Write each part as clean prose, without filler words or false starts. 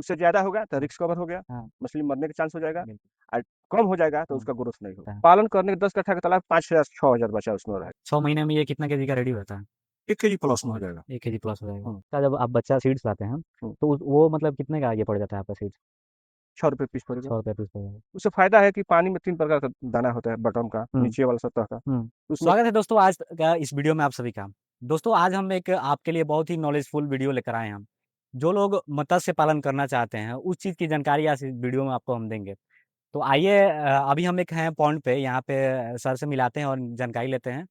उससे ज़्यादा होगा तो हाँ। रिस्क कवर हो गया, हाँ, मछली मरने का चांस हो जाएगा। बिल्कुल। और कम हो जाएगा तो हाँ, उसका ग्रोथ नहीं होगा। होता है। पालन करने के 10 कट्ठा का तालाब 5,000 6,000 बचा उसमें रहेगा। 6 महीने में ये कितना केजी का रेडी होता है? 1 केजी प्लस में हो जाएगा। 1 केजी प्लस हो जाएगा। हुँ, अच्छा, जब आप बच्चा सीड्स लाते हैं, हुँ, तो वो मतलब कितने का ये पड़ जाता है आपका सीड्स? ₹6 पीस पड़ेगा। ₹100 पीस पड़ जाएगा। उससे फ़ायदा है कि पानी में 3 प्रकार का दाना होता है, बॉटम का, हुँ, नीचे वाला सतह का। हुँ। उसमें स्वागत है दोस्तों आज का इस वीडियो में आप सभी का। दोस्तों आज हम एक आपके लिए बहुत ही नॉलेजफुल वीडियो लेकर आए हैं हम। जो लोग मत्स्य पालन करना चाहते हैं, उस चीज़ की जानकारी आज इस वीडियो में आपको हम देंगे। तो आइए अभी हम एक हैं पॉइंट पे, यहाँ पे सर से मिलाते हैं और जानकारी लेते हैं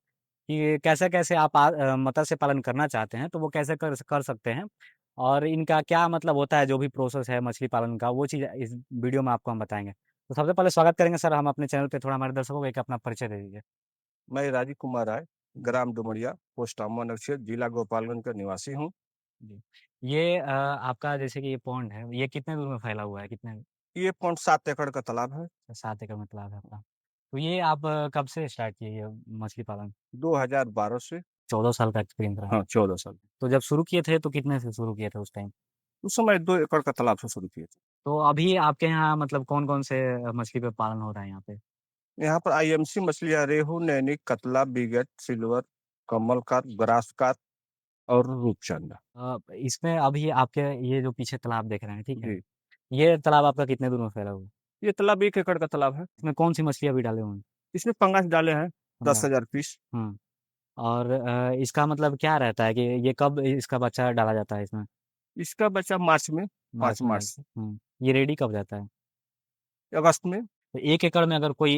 कि कैसे-कैसे आप मत्स्य पालन करना चाहते हैं, तो वो कैसे कर सकते हैं और इनका क्या मतलब होता है, जो भी प्रोसेस है मछली पालन का, वो चीज़ इस वीडियो में आपको हम बताएँगे। तो सबसे पहले स्वागत करेंगे सर हम अपने चैनल पे, थोड़ा हमारे दर्शकों को एक अपना परिचय दे दीजिए। मैं राजीव कुमार राय, जी, ग्राम डुमरिया, पोस्ट अमन क्षेत्र, जिला गोपालगंज का निवासी हूँ। जी। ये आपका जैसे कि ये पॉन्ड है, ये कितने दूर में फैला हुआ है? कितने ये पॉइंट 7 एकड़ का तालाब है। 7 एकड़ में तालाब है आपका। तो ये आप कब से स्टार्ट किए ये मछली पालन? 2012 से। 14 साल का एक्सपीरियंस रहा। हाँ, 14 साल। तो जब शुरू किए थे तो कितने से शुरू किए थे उस टाइम? उस समय 2 एकड़ का तालाब से शुरू किए थे। तो अभी आपके यहाँ मतलब कौन-कौन से मछली पे पालन हो रहा है यहाँ पे? यहाँ पर आईएमसी मछलियाँ रेहू, नैनी, कतला, बिगट, सिल्वर, कमल कार्प, ग्रास कार्प और रूपचंद। इसमें अभी आपके ये जो पीछे तालाब देख रहे हैं, ठीक है? जी, ये तालाब आपका कितने दूर में फैला हुआ है? ये तालाब 1 एकड़ का तालाब है। इसमें कौन-सी मछली अभी डाले हुए हैं? इसमें पंगास डाले हैं पंगा 10,000 पीस। हुँ। और इसका मतलब क्या रहता है कि ये कब इसका बच्चा डाला जाता है इसमें? इसका बच्चा मार्च में, मार्च 5 में मार्च डाल से। ये रेडी कब जाता है? अगस्त में। तो 1 एकड़ में अगर कोई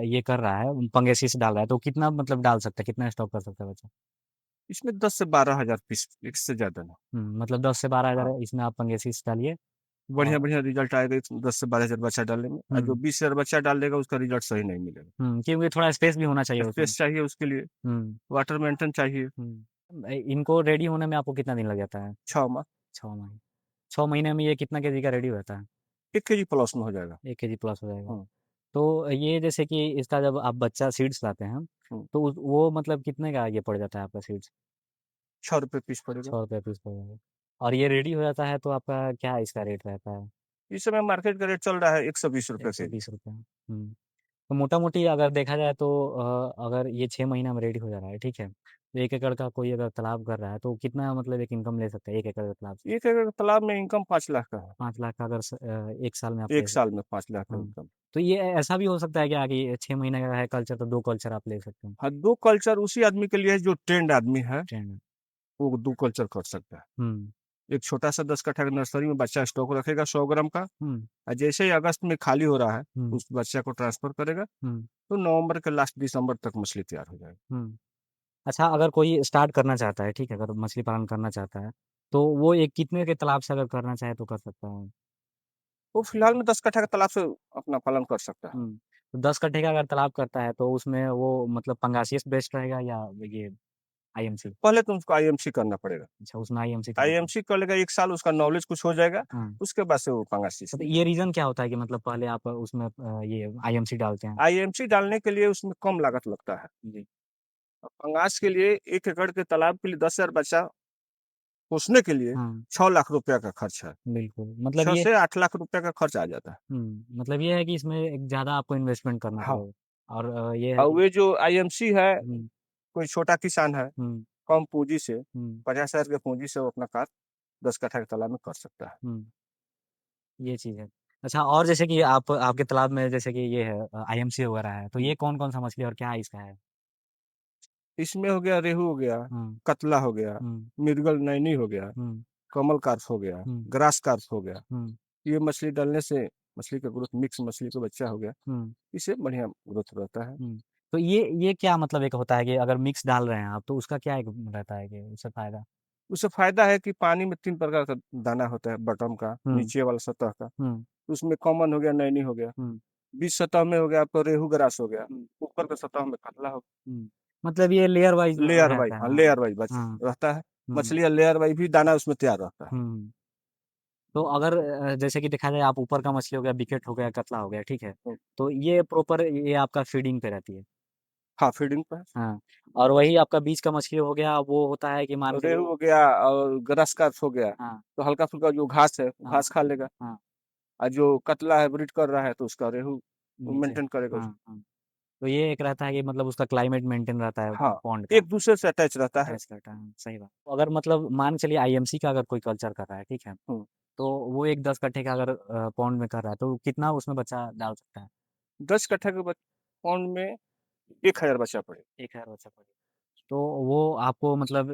ये कर रहा है, पंगेसिस डाल रहा है, तो कितना मतलब डाल सकता है? कितना स्टॉक कर सकता है बच्चा? इसमें 10 से 12,000 पीस, इससे ज़्यादा नहीं। मतलब 10 से 12 हज़ार हाँ, इसमें आप पंगेसिस डालिए और बढ़िया-बढ़िया रिज़ल्ट आएगा इस 10 से 12,000 बच्चा डालने में, और जो हुँ, 20,000 बच्चा डाल देगा उसका रिज़ल्ट सही नहीं मिलेगा। क्योंकि थोड़ा स्पेस भी होना चाहिए उसमें। स्पेस चाहिए उसके लिए, हुँ, वाटर मेंटेन चाहिए। इनको रेडी होने में आपको कितना दिन लग जाता है? 6 माह, 6 महीने। 6 महीने में ये कितना केजी का रेडी हो जाता है? 1 केजी प्लस में हो जाएगा। 1 केजी प्लस हो जाएगा। हुँ, तो ये जैसे कि इसका जब आप बच्चा सीड्स लाते हैं, हुँ, तो वो मतलब कितने का ये पड़ जाता है आपका सीड्स? ₹6 पीस पड़ेगा। ₹100 पीस पड़ जाएगा। और ये रेडी हो जाता है तो आपका क्या इसका रेट रहता है? इस समय मार्केट का रेट चल रहा है ₹120 केजी। ₹120। तो मोटा-मोटी अगर देखा जाए तो अगर ये 6 महीना में रेडी हो जा रहा है, ठीक है? तो 1 एकड़ का कोई अगर तालाब कर रहा है, तो कितना मतलब एक इनकम ले सकता है 1 एकड़ के तालाब से? 1 एकड़ तालाब में इनकम 5 लाख का है। 5 लाख का अगर 1 साल में आप 1 ले साल में 5 लाख का हाँ, इनकम। तो ये ऐसा भी हो सकता है क्या कि 6 महीने का है कल्चर तो 2 कल्चर आप ले सकते हैं? हाँ, 2 कल्चर उसी आदमी के लिए है जो ट्रेन्ड आदमी है, ट्रेंड में। वो 2 कल्चर कर सकता है। हुँ, एक छोटा-सा 10 कट्ठा का नर्सरी में बच्चा स्टॉक रखेगा 100 ग्राम का, हुँ, और जैसे ही अगस्त में खाली हो रहा है, हुँ, उस बच्चा को ट्रांसफ़र करेगा, हुँ, तो नवंबर के लास्ट दिसंबर तक मछली तैयार हो जाएगी। हुँ। अच्छा, अगर कोई स्टार्ट करना चाहता है, ठीक है? अगर मछली पालन करना चाहता है, तो वो एक कितने के तालाब से अगर करना चाहे तो कर सकता है? वो फिलहाल में 10 कट्ठा के तालाब से अपना पालन कर सकता है। तो 10 कट्ठे का अगर तालाब करता है तो उसमें वो मतलब पंगासियस बेस्ट रहेगा या ये आईएमसी? पहले तो उसको आईएमसी करना पड़ेगा। अच्छा, उसमें आईएमसी करना पड़ेगा। आईएमसी कर लेगा 1 साल, उसका नॉलेज कुछ हो जाएगा, हाँ, उसके बाद से वो पंगास सीख मतलब लेगा। ये रीज़न क्या होता है कि मतलब पहले आप उसमें ये आईएमसी डालते हैं? आईएमसी डालने के लिए उसमें कम लागत लगता है। जी। और पंगास के लिए 1 एकड़ के तालाब के लिए 10,000 बच्चा पोसने के लिए हाँ, 6 लाख रुपया का खर्च है। बिल्कुल। मतलब 6 ये से 8 लाख रुपया का खर्च आ जाता है। मतलब ये है कि इसमें एक ज़्यादा आपको इन्वेस्टमेंट करना हाँ, पड़ेगा और ये है और कि वे जो आईएमसी है, हुँ, कोई छोटा किसान है, हुँ, कम पूँजी से हुँ, 50,000 की पूँजी से वो अपना कार्य 10 कट्ठा के तालाब में कर सकता है। हुँ, ये चीज़ है। अच्छा और जैसे कि आप आपके तालाब में जैसे कि ये है आईएमसी वगैरह है, तो हुँ। ये कौन-कौन सा मछली और क्या इसका है? इसमें हो गया रेहू हो गया, हुँ, कतला हो गया, हुँ, मिर्गल नैनी हो गया, हुँ, कमल कार्प हो गया, हुँ, ग्रास कार्प हो गया। हुँ, ये मछली डालने से मछली का ग्रोथ, मिक्स मछली का बच्चा हो गया, हुँ। इससे बढ़िया ग्रोथ रहता है। हुँ। तो ये क्या मतलब एक होता है कि अगर मिक्स डाल रहे हैं आप, तो उसका क्या एक रहता है कि उससे फ़ायदा? उससे फ़ायदा है कि पानी में 3 प्रकार का दाना होता है, बॉटम का, हुँ, नीचे वाला सतह का। हुँ, उसमें कॉमन हो गया, नैनी हो गया, हुँ, बीच सतह में हो गया आपका रेहू ग्रास हो गया, हुँ, ऊपर के सतह में कतला हो हुँ। मतलब ये लेयर वाइज़ लेयर वाइज़, रहता है। हाँ, हाँ, लेयर वाइज़ बच हाँ, रहता है। हुँ, मछलियाँ लेयर वाइज़ भी दाना उसमें तैयार रहता है। हुँ। तो अगर जैसे कि देखा जाए आप ऊपर का मछली हो गया, बिकेट हो गया, कतला हो गया, ठीक है? हुँ, तो ये प्रॉपर ये आपका फ़ीडिंग पे रहती है। हाँ, फीडिंग पे। हाँ, और वही आपका बीच का मछली हो गया, वो होता है कि मान के रेहू चलिए। हो गया और ग्रास कार्प हो गया, हाँ, तो हल्का-फुल्का जो घास है, वो हाँ, घास खा लेगा। हाँ, और जो कतला है, ब्रीड कर रहा है, तो उसका रेहू नीचे। मेंटेन करेगा हाँ, उसको। हाँ। तो ये एक रहता है कि मतलब उसका क्लाइमेट मेंटेन रहता है हाँ, पॉन्ड का, एक-दूसरे से अटैच रहता है। अटैच रहता है, सही बात। तो अगर मतलब मान के चलिए आईएमसी का अगर कोई कल्चर कर रहा है, ठीक है? हुँ, तो वो एक 10 कट्ठे का अगर पॉन्ड में कर रहा है, तो कितना उसमें बच्चा डाल सकता है? 10 कट्ठा के पौंड में 1000 बच्चा पड़ेगा। 1000 बच्चा पड़ेगा। तो वो आपको मतलब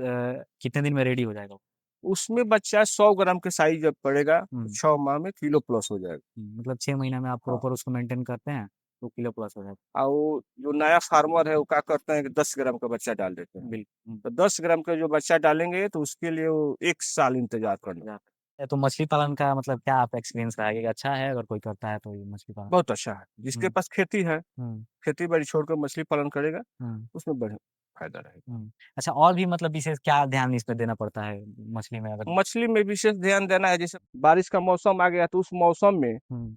कितने दिन में रेडी हो जाएगा? उसमें बच्चा 100 ग्राम के साइज़ जब पड़ेगा, तो हुँ, 6 माह में किलो प्लस हो जाएगा। मतलब 6 महीना में आप हाँ, प्रॉपर उसको मेंटेन करते हैं, तो किलो प्लस हो जाता और वो जो नया फार्मर है, वो क्या करते हैं कि 10 ग्राम का बच्चा डाल देते है। हैं। बिल्कुल, तो 10 ग्राम का जो बच्चा डालेंगे, तो उसके लिए वो 1 साल इंतज़ार करना। जाता है। तो मछली पालन का मतलब क्या आप एक्सपीरियंस रहा है कि अच्छा है अगर कोई करता है तो ये मछली पालन? बहुत अच्छा है। जिसके हुँ, पास खेती है, हुँ, खेती-बाड़ी छोड़कर मछली पालन करेगा, हुँ, उसमें बढ़िया फ़ायदा रहेगा। हुँ। अच्छा और भी मतलब विशेष क्या ध्यान इसमें देना पड़ता है मछली में अगर? मछली में विशेष ध्यान देना है, जैसे बारिश का मौसम आ गया, तो उस मौसम में हुँ,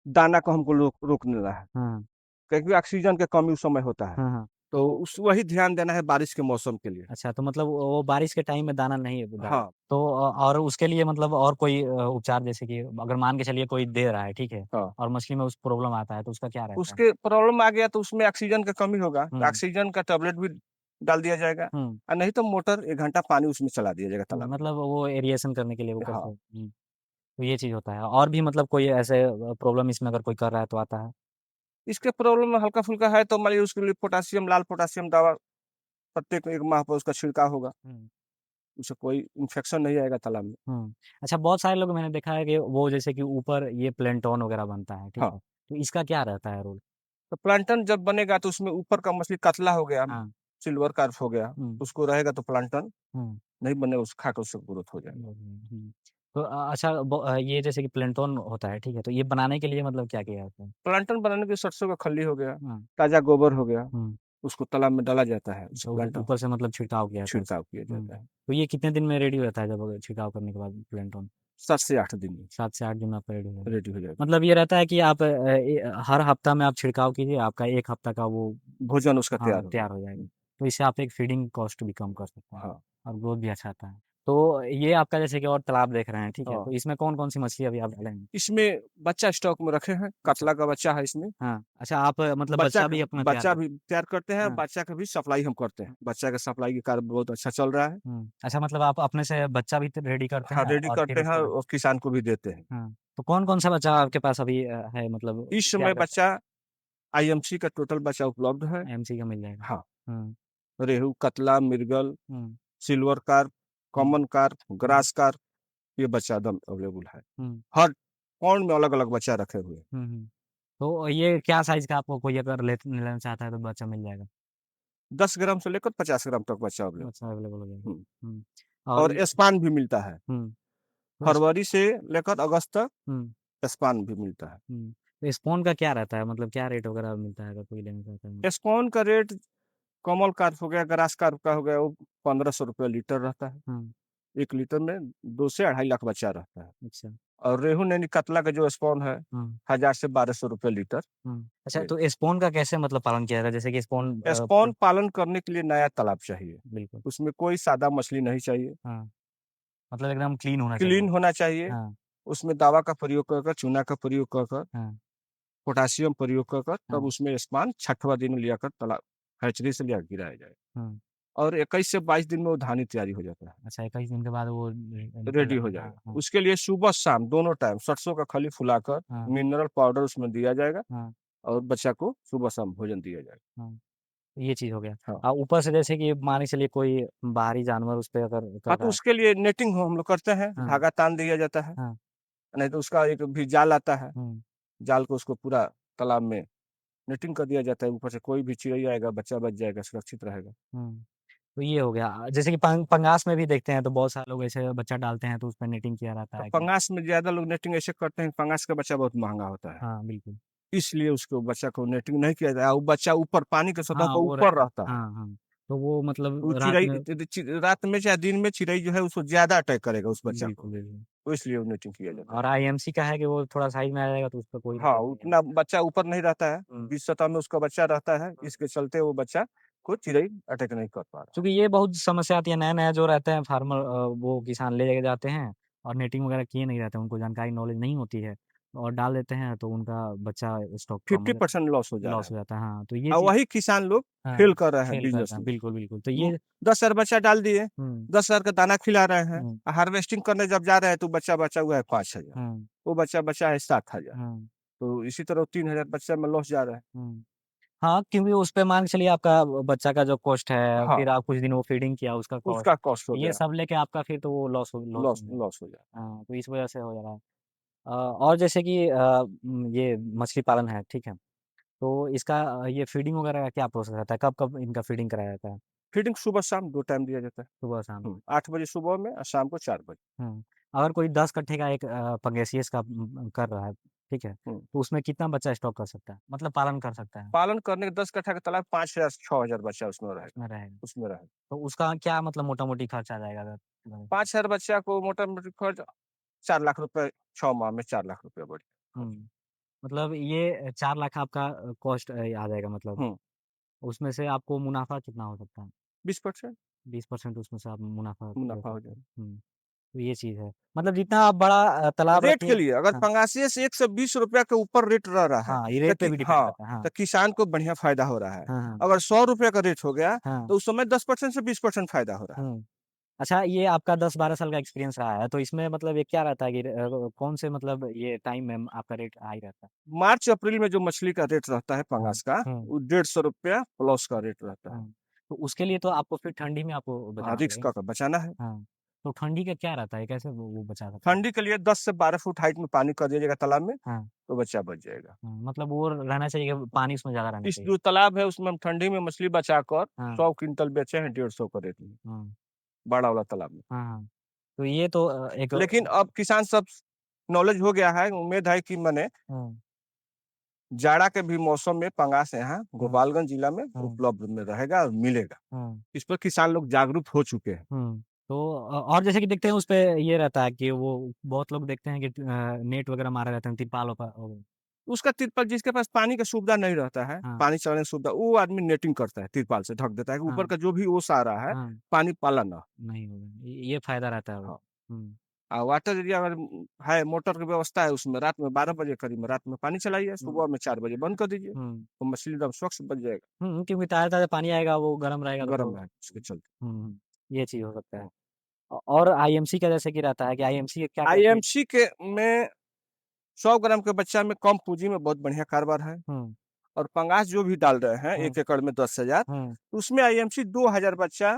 दाना को हमको रोकना है, हुँ, क्योंकि ऑक्सीजन की कमी उस समय होता है। हाँ, हाँ। तो तो उस वही ध्यान देना है बारिश के मौसम के लिए। अच्छा तो मतलब वो बारिश के टाइम में दाना नहीं डाला। हाँ, तो और उसके लिए मतलब और कोई उपचार जैसे कि अगर मान के चलिए कोई दे रहा है, ठीक है? हाँ। और मछली में उस प्रॉब्लम आता है तो उसका क्या रहता है? उसके प्रॉब्लम आ गया, तो उसमें ऑक्सीजन की कमी होगा, तो हुँ, ऑक्सीजन का टैबलेट भी डाल दिया जाएगा, हुँ, और नहीं तो मोटर 1 घंटा पानी उसमें चला दिया जाएगा तालाब में। मतलब वो एरिएशन करने के लिए वो करते हाँ, हैं। तो ये चीज़ होता है और भी मतलब कोई ऐसे प्रॉब्लम इसमें अगर कोई कर रहा है तो आता है? इसके प्रॉब्लम में हल्का-फुल्का है, तो मान लीजिए उसके लिए पोटेशियम, लाल पोटेशियम दवा प्रत्येक 1 माह पर उसका छिड़काव होगा, हुँ, उससे कोई इन्फेक्शन नहीं आएगा तालाब में। हुँ। अच्छा बहुत सारे लोग मैंने देखा है कि वो जैसे कि ऊपर ये प्लैंटन वगैरह बनता है, ठीक हाँ, है? तो इसका क्या रहता है रोल? तो प्लांटन जब बनेगा, तो उसमें ऊपर का मछली कतला हो गया, हाँ, सिल्वर कार्प हो गया, हुँ, उसको रहेगा तो प्लांटन हुँ। नहीं बनेगा, उस खा के उससे ग्रोथ हो जाएगा। हुँ। तो अच्छा ये जैसे कि प्लैंटन होता है, ठीक है? तो ये बनाने के लिए मतलब क्या किया जाता है? प्लांटन बनाने के लिए सरसों का खल्ली हो गया, हाँ, ताज़ा गोबर हो गया, हुँ। उसको तालाब में डाला जाता है, उससे अच्छा प्लांटन ऊपर से मतलब छिड़काव किया जाता है छिड़काव उसका? किया हुँ। जाता है। तो ये कितने दिन में रेडी हो जाता है जब छिड़काव करने के बाद प्लैंटन? 7 से 8 दिन में 7 से 8 दिन में आपका रेडी हो जाएगा। रेडी हो जाएगा। मतलब ये रहता है कि आप हर हफ्ता में आप छिड़काव कीजिए, आपका 1 हफ्ता का वो भोजन उसका हाँ, तैयार हो तैयार हो जाएगा। जाएगा। तो इससे आप एक फीडिंग कॉस्ट भी कम कर सकते हैं हाँ, और ग्रोथ भी अच्छा आता है। तो ये आपका जैसे कि और तालाब देख रहे हैं, ठीक है? हाँ। तो इसमें कौन-कौन सी मछली अभी आप डालेंगे? इसमें बच्चा स्टॉक में रखे हैं, अच्छा। कतला का बच्चा है इसमें। हाँ, अच्छा आप मतलब बच्चा भी अपना तैयार बच्चा कर भी तैयार करते हैं, हाँ, बच्चा का भी सप्लाई हम करते हैं। बच्चा का सप्लाई के कार्य बहुत अच्छा चल रहा है। अच्छा मतलब आप अपने से बच्चा भी त रेडी करते हाँ, हैं रेडी और फिर करते हैं उसके बाद और किसान को भी देते हैं। हाँ, तो कौन-कौन सा बच्चा आपके पास अभी है मतलब इस क्या समय करते बच्चा आईएमसी का टोटल बच्चा उपलब्ध है। हैं? एमसी का मिल जाएगा। हाँ, हुँ, रेहू, कतला, मृगल, हुँ, सिल्वर कार्प, हुँ, कॉमन कार्प, हुँ, ग्रास कार्प, ये बच्चा एकदम अवेलेबल है। हुँ, हर पौंड में अलग-अलग बच्चा रखे हुए हैं। हुँ, हुँ। तो ये क्या साइज़ का आपको कोई अगर लेना चाहता है तो बच्चा मिल जाएगा? 10 ग्राम से लेकर 50 ग्राम तक बच्चा अवेलेबल। अच्छा अवेलेबल हो जाएगा। हुँ, हुँ, और और ये स्पान भी मिलता है। हुँ, तो इस फरवरी से लेकर अगस्त तक हुँ, स्पान भी मिलता है। हुँ, तो स्पॉन का क्या रहता है? मतलब क्या रेट वगैरह मिलता है अगर कोई लेना चाहता है? स्पान का रेट कमल कार्प हो गया, ग्रास कार्प का हो गया, वो ₹1500 लीटर रहता है। हुँ, 1 लीटर में 2 से 2.5 लाख बच्चा रहता है। अच्छा, और रेहू नैनी कतला का जो स्पान है, हुँ। 1000 से ₹1200 लीटर अच्छा ये। तो स्पॉन का कैसे मतलब पालन किया जाता है? जैसे कि स्पॉन स्पान पालन करने के लिए नया तालाब चाहिए। बिल्कुल, उसमें कोई सादा मछली नहीं चाहिए, हाँ, मतलब एकदम क्लीन होना चाहिए। क्लीन होना चाहिए। हाँ, उसमें दवा का प्रयोग कर कर, चूना का प्रयोग कर कर, हाँ, पोटेशियम प्रयोग कर कर, तब हाँ, उसमें स्पान 6वाँ दिन लियाकर तालाब हैचरी से लिया गिराया जाए। हुँ, और 21 से 22 दिन में वो धानी तैयारी हो जाता है, अच्छा 21 दिन के बाद वो निकल रेडी जाता हो है। हाँ, जाएगा। हाँ, उसके लिए सुबह-शाम दोनों टाइम सरसों का खली फुलाकर हाँ, मिनरल पाउडर उसमें दिया जाएगा, हाँ, और बच्चा को सुबह-शाम भोजन दिया जाएगा। हाँ, ये चीज़ हो गया। हाँ। ऊपर से जैसे कि मान के चलिए कोई बाहरी जानवर उस पे अगर हाँ, कर तो रहा है उसके लिए नेटिंग हम लोग करते हैं, हाँ, धागा तान दिया जाता है, हाँ, नहीं तो उसका एक भी जाल आता है, हुँ, जाल को उसको पूरा तालाब में नेटिंग कर दिया जाता है, ऊपर से कोई भी चिड़ै आएगा, बच्चा बच जाएगा, सुरक्षित रहेगा। हुँ, तो ये हो गया। जैसे कि पंगास में भी देखते हैं तो बहुत सारे लोग ऐसे बच्चा डालते हैं तो उसपे नेटिंग किया रहता तो है कि पंगास में ज़्यादा लोग नेटिंग ऐसे करते हैं, पंगास का बच्चा बहुत महँगा होता है, हाँ, बिल्कुल। इसलिए उसको बच्चा को नेटिंग नहीं किया जाता है, वो बच्चा ऊपर पानी के सतह हाँ, पर वो ऊपर रहता रहता है। हाँ, हाँ। तो वो मतलब वो रात चिड़ै में रात में चाहे दिन में चिड़ै जो है उसको ज़्यादा अटैक करेगा उस बच्चा बिल्कुल, को। बिल्कुल। तो इसलिए वो नेटिंग किया जाता है। और आईएमसी का है कि वो थोड़ा साइड में आ जाएगा तो उस पे कोई हाँ, दिक्कत नहीं है। उतना बच्चा ऊपर नहीं रहता है, हुँ। 20 सतह में उसका बच्चा रहता है, इसके चलते वो बच्चा को चिड़ै अटैक नहीं कर पा रहा है। चूँकि ये बहुत समस्या आती है, नया-नया जो रहते हैं फार्मर वो किसान ले जाते हैं और नेटिंग वगैरह किए नहीं रहते हैं, उनको जानकारी नॉलेज नहीं होती है और डाल देते हैं तो उनका बच्चा स्टॉक कम हो जाता 50% लॉस हो है, जा रहा लॉस है हो जाता है। हाँ, तो ये और चीज़ वही किसान लोग हाँ, फेल कर रहे हैं फ़ेल बिज़नेस करता है। में। बिल्कुल, बिल्कुल। तो ये 10,000 बच्चा डाल दिए, हुँ, 10,000 का दाना खिला रहे हैं, हुँ, हार्वेस्टिंग करने जब जा रहे हैं तो बच्चा बचा हुआ है 5,000, हुँ, वो बच्चा बचा है 7,000, हुँ, तो इसी तरह 3,000 बच्चा में लॉस जा रहा है। हुँ। हाँ, क्योंकि उस पे मान के चलिए आपका बच्चा का जो कॉस्ट है, हाँ, फिर आप कुछ दिन वो फीडिंग किया उसका कॉस्ट, उसका कॉस्ट हो ये गया, सब लेके आपका फिर तो वो लॉस लॉस में है। लॉस हो जाए। हाँ, तो इस वजह से हो जा रहा है। और जैसे कि ये मछली पालन है, ठीक है? तो इसका ये फीडिंग वगैरह का क्या प्रोसेस रहता है? कब-कब इनका फीडिंग कराया जाता है? फीडिंग सुबह-शाम 2 टाइम दिया जाता है। सुबह-शाम? 8 बजे सुबह में और शाम को 4 बजे। हुँ। अगर कोई 10 कट्ठे का एक पंगेसियस का कर रहा है, ठीक है? हुँ, तो उसमें कितना बच्चा स्टॉक कर सकता है? मतलब पालन कर सकता है, पालन करने के 10 कट्ठा का तालाब 5,000 से 6,000 बच्चा उसमें रहेगा, उसमें रहेगा? उसमें रहेगा। तो उसका क्या मतलब मोटा-मोटी खर्चा आ जाएगा अगर 5,000 बच्चा को मोटा-मोटी खर्च 4 लाख रुपए 6 माह में 4 लाख रुपए बढ़ हुँ। खर्च। मतलब ये 4 लाख आपका कॉस्ट आ जाएगा मतलब, हुँ, उसमें से आपको मुनाफ़ा कितना हो सकता है? 20% 20% उसमें से आप मुनाफ़ा ले मुनाफ़ा हो सकते हैं। जाएगा। हुँ, तो ये चीज़ है। मतलब जितना आप बड़ा तालाब रेट के रखिए लिए अगर हाँ, पंगासिए से ₹120 के ऊपर रेट रह रहा है, हाँ, ये रेट पे भी डिपेंड हाँ, करता है। हाँ, तो किसान को बढ़िया फ़ायदा हो रहा है। हाँ, हाँ, अगर ₹100 का रेट हो गया, हाँ, तो उस समय 10% से 20% फ़ायदा हो रहा है। हुँ। अच्छा ये आपका 10-12 साल का एक्सपीरियंस रहा है, तो इसमें मतलब ये क्या रहता है कि कौन से मतलब ये टाइम में आपका रेट हाई रहता है? मार्च अप्रैल में जो मछली का रेट रहता है हाँ, पंगास का, हुँ, वो ₹150 प्लस का रेट रहता है। हाँ। तो उसके लिए तो आपको फिर ठंडी में आपको हाँ, बचाना रिस्क पड़ेगा। का बचाना है। हाँ, तो ठंडी का क्या रहता है? कैसे वो बचा सकते हैं? ठंडी के लिए 10 से 12 फुट हाइट में पानी कर दिया जाएगा तालाब में, हाँ, तो बच्चा बच जाएगा। मतलब वो रहना चाहिए कि पानी उसमें ज़्यादा रहना इस चाहिए। जो तालाब है उसमें हम ठंडी में मछली बचाकर हाँ, 100 क्विंटल बेचे हैं 150 का रेट में, हाँ, बड़ा वाला तालाब में। हाँ, हाँ। तो ये तो एक लेकिन अब किसान सब नॉलेज हो गया है, उम्मीद है कि मने हुँ, जाड़ा के भी मौसम में पंगास यहाँ हुँ, गोपालगंज जिला में हुँ, उपलब्ध में रहेगा और मिलेगा। हुँ। इस पर किसान लोग जागरूक हो चुके हैं। हुँ। तो और जैसे कि देखते हैं उसपे ये रहता है कि वो बहुत लोग देखते हैं कि नेट वगैरह मारे रहते हैं तिरपाल उसका तिरपाल जिसके पास पानी का सुविधा नहीं रहता है, हाँ, पानी चलाने की सुविधा, वो आदमी नेटिंग करता है, तिरपाल से ढक देता है कि ऊपर हाँ, का जो भी ओस आ रहा है, हाँ, पानी पाला ना। नहीं होगा। ये फ़ायदा रहता है वो। हाँ, हुँ, वाटर एरिया अगर है, मोटर की व्यवस्था है उसमें, रात में 12 बजे करीब में रात में पानी चलाइए, हुँ, सुबह में 4 बजे बंद कर दीजिए, हुँ, तो मछली एकदम स्वच्छ बच जाएगा, क्योंकि ताज़ा-ताज़ा पानी आएगा वो गरम रहेगा तो गर्म है उसके चलते। हुँ, ये चीज़ हो सकता है। हुँ। और आईएमसी का जैसे कि रहता है कि आईएमसी के क्या-क्या फीड आईएमसी के में 100 ग्राम के बच्चा में कम पूँजी में बहुत बढ़िया कारोबार है हुँ, और पंगास जो भी डाल रहे हैं हुँ, 1 एकड़ में 10,000 हुँ, उसमें आईएमसी 2,000 बच्चा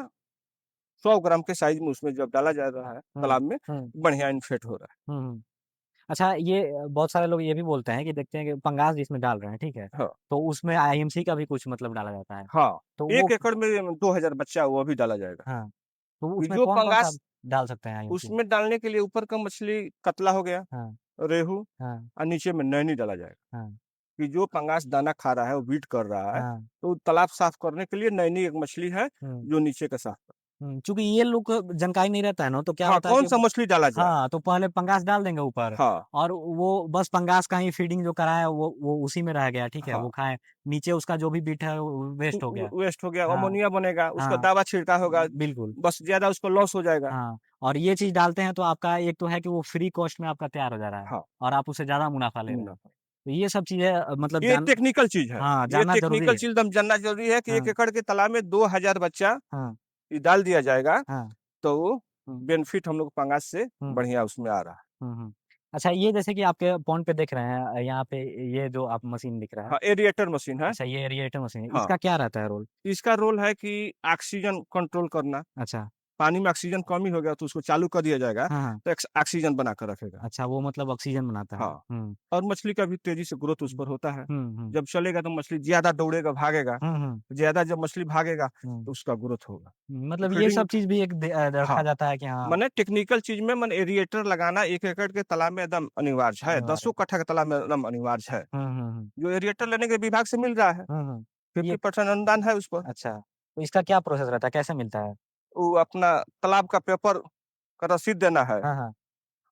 100 ग्राम के साइज़ में उसमें जब डाला जा रहा है हुँ, तालाब में, हुँ, बढ़िया इन्फेक्ट हो रहा है। हुँ, हुँ। अच्छा ये बहुत सारे लोग ये भी बोलते हैं कि देखते हैं कि पंगास जिसमें डाल रहे हैं, ठीक है? हाँ, तो उसमें आईएमसी का भी कुछ मतलब डाला जाता है। हाँ, तो 1 वो एकड़ में 2,000 बच्चा वो भी डाला जाएगा। हाँ, तो कि उसमें जो कौन-कौन सा पंगास डाल सकते हैं आईएमसी? उसमें डालने के लिए ऊपर का मछली कतला हो गया, हाँ, रेहू हाँ, और नीचे में नैनी डाला जाएगा। हाँ, कि जो पंगास दाना खा रहा है, वो वीट कर रहा है, हाँ, तो तालाब साफ करने के लिए नैनी एक मछली है, हुँ, जो नीचे का साफ कर चूँकि ये लोग को जानकारी नहीं रहता है ना, तो क्या हाँ, होता है कि कौन-सा मछली डाला जाए? हाँ, तो पहले पंगास डाल देंगे ऊपर हाँ, और वो बस पंगास का ही फीडिंग जो कराया वो उसी में रह गया, ठीक है? हाँ, वो खाए, नीचे उसका जो भी बिट है वो वेस्ट हो गया। वेस्ट हो गया, हाँ, अमोनिया बनेगा, उसका हाँ, दवा छिड़का होगा, बिल्कुल। बस ज़्यादा उसको लॉस हो जाएगा। हाँ, और ये चीज़ डालते हैं तो आपका एक तो है कि वो फ्री कॉस्ट में आपका तैयार हो जा रहा है हाँ, और आप उससे ज़्यादा मुनाफ़ा ले रहे हैं। मुनाफ़ा। तो ये सब चीज़ें मतलब ये टेक्निकल चीज़ है। हाँ, ये जानना ज़रूरी टेक्निकल है। चीज़ एकदम जानना ज़रूरी है कि 1 हाँ, एकड़ के तालाब में 2,000 बच्चा हाँ, ये डाल दिया जाएगा, हाँ, तो वो हुँ, बेनिफिट हम लोग को पंगास से हुँ, बढ़िया उसमें आ रहा है। हुँ, हुँ। अच्छा ये जैसे कि आपके पॉइंट पे देख रहे हैं यहाँ पे ये जो आप मशीन दिख रहा है, हाँ, एरिएटर मशीन है। अच्छा ये एरिएटर मशीन है, हाँ, इसका क्या रहता है रोल? इसका रोल है कि ऑक्सीजन कंट्रोल करना। अच्छा, पानी में ऑक्सीजन कमी हो गया तो उसको चालू कर दिया जाएगा, हाँ, हाँ, तो ऑक्सीजन बनाकर रखेगा। अच्छा वो मतलब ऑक्सीजन बनाता है। हाँ, हुँ, और मछली का भी तेज़ी से ग्रोथ उस हुँ, पर होता है। हुँ, हुँ, जब चलेगा तो मछली ज़्यादा दौड़ेगा, भागेगा, हुँ, हुँ, ज़्यादा जब मछली भागेगा हुँ। तो उसका ग्रोथ होगा। मतलब ये फीडिंग सब चीज़ भी एक रखा हाँ, जाता है कि हाँ, माने टेक्निकल चीज़ में माने एरिएटर लगाना 1 एकड़ के तालाब में एकदम अनिवार्य है, अनिवार्य 10 है। कट्ठा के तालाब में एकदम अनिवार्य है। हुँ, हुँ, हुँ। जो एरिएटर लेने के विभाग से मिल रहा है, हुँ, हुँ। ये 50% अनुदान है उस पर। अच्छा, तो इसका क्या प्रोसेस रहता है? कैसे मिलता है? वो अपना तालाब का पेपर का रसीद देना है। हाँ, हाँ।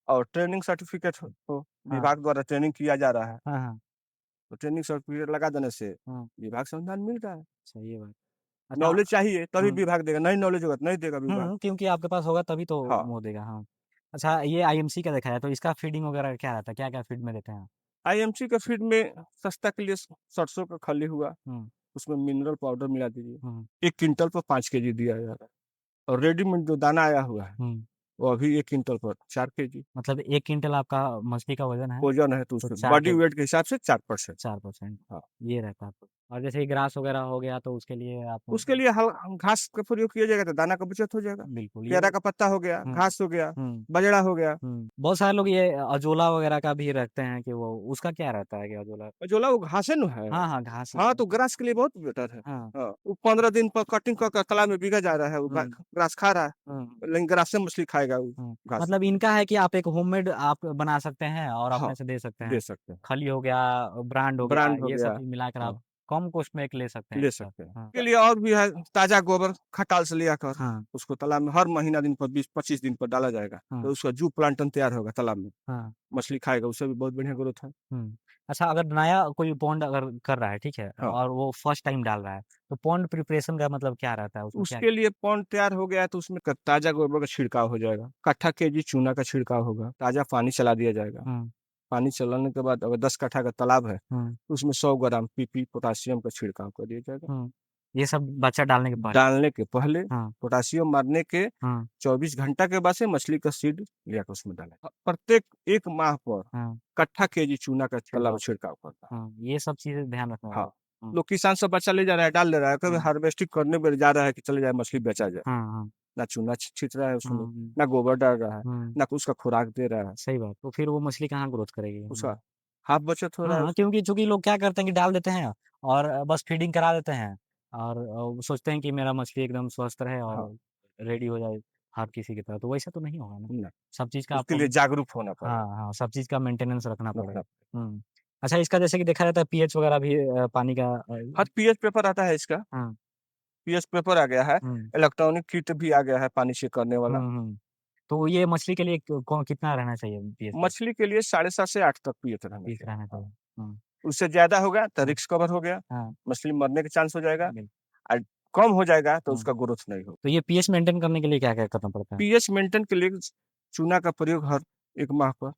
और ट्रेनिंग सर्टिफिकेट हो, हाँ। विभाग द्वारा ट्रेनिंग किया जा रहा है, हाँ, हाँ। तो ट्रेनिंग सर्टिफिकेट लगा देने से हाँ, विभाग से अनुदान मिल रहा है। सही है बात। अच्छा। नॉलेज चाहिए तभी हुँ। विभाग देगा, नहीं नॉलेज होगा तो नहीं देगा विभाग। क्योंकि आपके पास होगा तभी तो हाँ, वो देगा, हाँ। अच्छा, ये आईएमसी का देखा है, तो इसका फीडिंग वगैरह क्या रहता है? क्या-क्या फीड में देते हैं आप? आईएमसी के फीड में सस्ता के लिए सरसों का खली हुआ, हुँ, उसमें मिनरल पाउडर मिला दीजिए। हुँ, 1 क्विंटल पर 5 केजी दिया जा रहा है और रेडीमेड जो दाना आया हुआ है, हुँ। वो अभी 1 क्विंटल पर 4 केजी मतलब 1 क्विंटल आपका मछली का वज़न है, वज़न है, तो तो उसमें 4 बॉडी के वेट के हिसाब से 4%। 4% हाँ, ये रहता है आपको। और जैसे ये ग्रास वगैरह हो गया तो उसके लिए आप उसके लिए हल घास का प्रयोग किया जाएगा तो दाना का बचत हो जाएगा। बिल्कुल ये केरा का पत्ता हो गया, हुँ, घास हो गया, हुँ, बजड़ा हो गया। बहुत सारे लोग ये अजोला वगैरह का भी रखते हैं कि वो उसका क्या रहता है कि अजोला? अजोला वो घासे न है। हाँ, हाँ, घास ही हाँ, है। तो ग्रास के लिए बहुत बेटर है। हाँ, हाँ, वो 15 दिन पर कटिंग कर तालाब में बिगा जा रहा है, वो हुँ, ग्रास खा रहा है, हुँ। लेकिन ग्रास से मछली खाएगा वो हुँ, घास। मतलब इनका है कि आप एक होममेड आप बना सकते हैं और हाँ, अपने से दे सकते दे हैं। सकते हैं। खली हो गया, ब्रांड हो गया, ब्रांड हो ये सब गया। चीज़ मिलाकर हाँ, आप कम कॉस्ट में एक ले सकते हैं ले इसका। सकते हैं। हाँ, के लिए और भी है, ताज़ा गोबर खटाल से लिया कर, हाँ, उसको तालाब में हर महीना दिन पर 20-25 दिन पर डाला जाएगा, हाँ, तो उसका जू प्लांटन तैयार होगा तालाब में। हाँ, मछली खाएगा, उससे भी बहुत बढ़िया ग्रोथ है। हुँ। अच्छा, अगर नया कोई पॉन्ड अगर कर रहा है, ठीक है? हाँ, और वो फर्स्ट टाइम डाल रहा है, तो पॉन्ड प्रिपरेशन का मतलब क्या रहता है? उसमें क्या उसके लिए पॉन्ड तैयार हो गया है तो उसमें ताज़ा गोबर का छिड़काव हो जाएगा, कट्ठा केजी चूना का छिड़काव होगा, ताज़ा पानी चला दिया जाएगा। हुँ, पानी चलाने के बाद अगर 10 कट्ठा का तालाब है, हुँ, तो उसमें 100 ग्राम पीपी पोटासियम का छिड़काव कर दिया जाएगा। हुँ। ये सब बच्चा डालने के पहले? डालने के पहले हाँ, पोटासियम मारने के हाँ, 24 घंटा के बाद से मछली का सीड लिया के उसमें डालें। प्रत्येक 1 माह पर हाँ, कट्ठा केजी चूना का तालाब छिड़काव। छिड़काव करता है। हाँ, ये सब चीज़ें ध्यान रखना हाँ, होगा। हुँ, लोग किसान सब बच्चा ले जा रहा है, डाल ले रहा है, कभी हुँ, हार्वेस्टिंग करने में जा रहा है कि चले जाए मछली बेचा जाए। हाँ, हाँ, ना चूना छींट रहा है हुँ, उसमें, हुँ, ना गोबर डाल रहा है, हुँ। ना उसका खुराक दे रहा है, सही बात। तो फिर वो मछली कहाँ ग्रोथ करेगी? उसका हाफ बचत हो रहा है हाँ, उसका। क्योंकि चूँकि लोग क्या करते हैं कि डाल देते हैं और बस फीडिंग करा देते हैं और सोचते हैं कि मेरा मछली एकदम स्वस्थ रहे हाँ, और रेडी हो जाए हर किसी की तरह, तो वैसा तो नहीं होगा ना। ना, सब चीज़ का उसके आपको लिए जागरूक होना हाँ, पड़ेगा, हाँ, सब चीज़ का मेंटेनेंस रखना पड़ेगा। रखना। हुँ। अच्छा, इसका जैसे कि देखा जाता है पीएच वगैरह भी पानी का हर पीएच पेपर आता है इसका, हाँ, पीएच पेपर आ गया है, हुँ, इलेक्ट्रॉनिक किट भी आ गया है पानी चेक करने वाला। हुँ, हुँ। तो ये मछली के लिए कितना रहना चाहिए पीएच का? मछली के लिए 7.5 से 8 तक पीएच रहना 30 चाहिए। रहना हाँ, चाहिए। हुँ, उससे ज़्यादा होगा तो हाँ, रिस्क कवर हो गया, हाँ, मछली मरने के चांस हो जाएगा बिल और कम हो जाएगा तो हुँ। उसका ग्रोथ नहीं होगा। तो ये पीएच मेंटेन करने के लिए क्या-क्या करना पड़ता है? पीएच मेंटेन के लिए चूना का प्रयोग हर 1 माह पर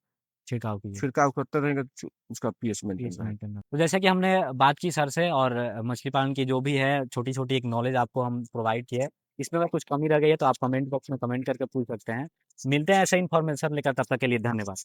छिड़काव के लिए? छिड़काव करते रहेंगे तो उसका पीएच मेंटेन पीएच रहेगा। मेंटेन तो जैसे कि हमने बात की सर से और मछली पालन की जो भी है छोटी-छोटी एक नॉलेज आपको हम प्रोवाइड किए। इसमें अगर कुछ कमी रह गई है तो आप कमेंट बॉक्स में कमेंट करके पूछ सकते हैं। मिलते हैं ऐसे इन्फॉर्मेशन लेकर तब तक के लिए धन्यवाद।